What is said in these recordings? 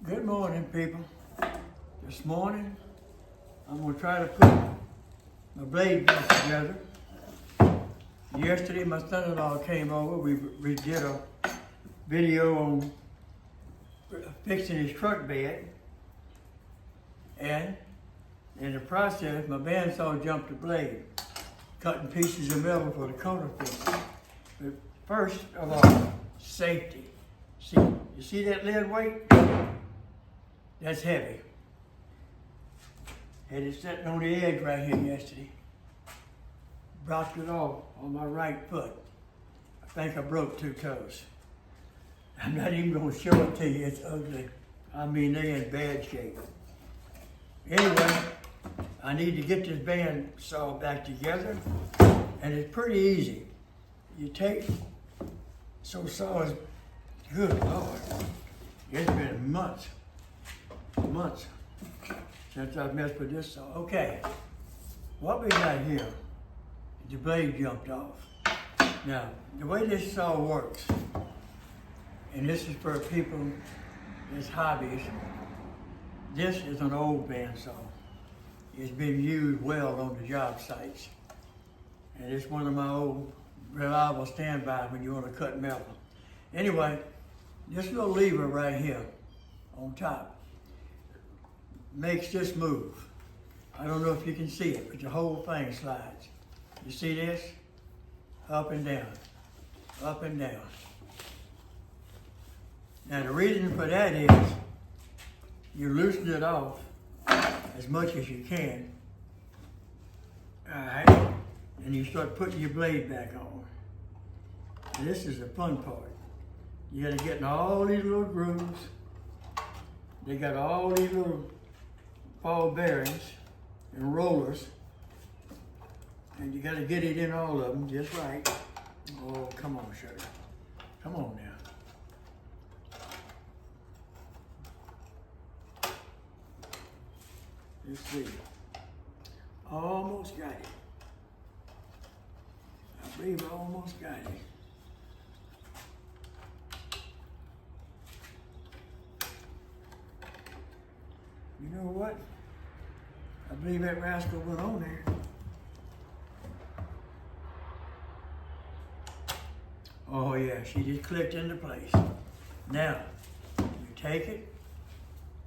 Good morning, people. This morning, I'm gonna try to put my blade back together. Yesterday, my son-in-law came over. We did a video on fixing his truck bed. And in the process, my bandsaw jumped the blade, cutting pieces of metal for the corner fixing. But first of all, safety. See, you see that lead weight? That's heavy. Had it sitting on the edge right here yesterday. Dropped it off on my right foot. I think I broke 2 toes. I'm not even gonna show it to you, it's ugly. I mean, they're in bad shape. Anyway, I need to get this bandsaw back together, and it's pretty easy. You take, saw is, good Lord, it's been months since I've messed with this saw. Okay, what we got here, the blade jumped off. Now, the way this saw works, and this is for people, it's hobbies, this is an old bandsaw. It's been used well on the job sites. And it's one of my old reliable standby when you want to cut metal. Anyway, this little lever right here on top makes this move. I don't know if you can see it, but the whole thing slides. You see this? Up and down, up and down. Now the reason for that is you loosen it off as much as you can. All right, and you start putting your blade back on. And this is the fun part. You gotta get in all these little grooves. They got all these little ball bearings and rollers. And you gotta get it in all of them just right. Oh, come on, sugar. Come on now. Let's see. Almost got it. I believe I almost got it. You know what? I believe that rascal went on there. Oh yeah, she just clicked into place. Now, you take it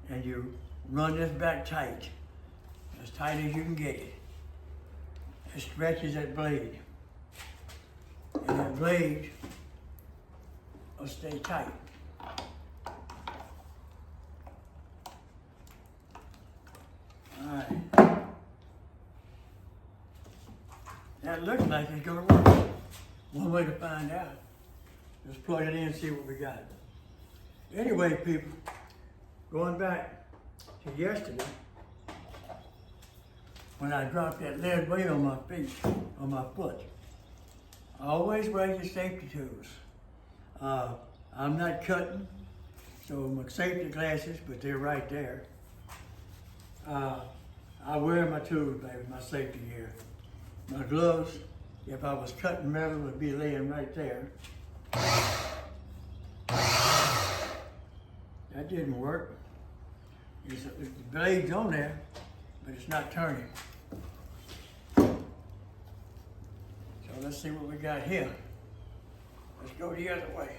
and you run this back tight as you can get it. It stretches that blade. And that blade will stay tight. All right. That looks like it's gonna work. One way to find out. Just plug it in and see what we got. Anyway, people, going back to yesterday, when I dropped that lead weight on my feet, on my foot, always wear your safety tools. I'm not cutting, so my safety glasses, but they're right there. I wear my tools, baby, my safety gear. My gloves, if I was cutting metal, would be laying right there. That didn't work. The blade's on there, but it's not turning. So let's see what we got here. Let's go the other way.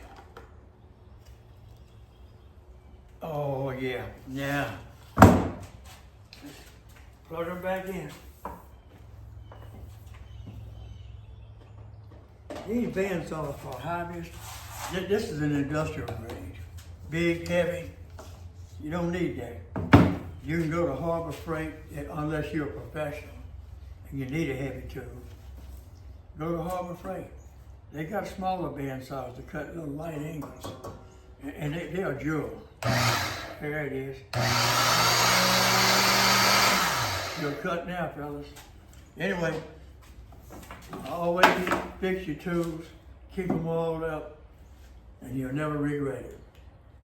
Oh yeah, yeah. Let's plug them back in. These bandsaws for hobbies, this is an industrial grade. Big, heavy, you don't need that. You can go to Harbor Freight unless you're a professional and you need a heavy tool. Go to Harbor Freight. They got smaller bandsaws to cut little light angles. And they're jewel. There it is. You're cut now, fellas. Anyway, always fix your tools, keep them oiled up, and you'll never regret it.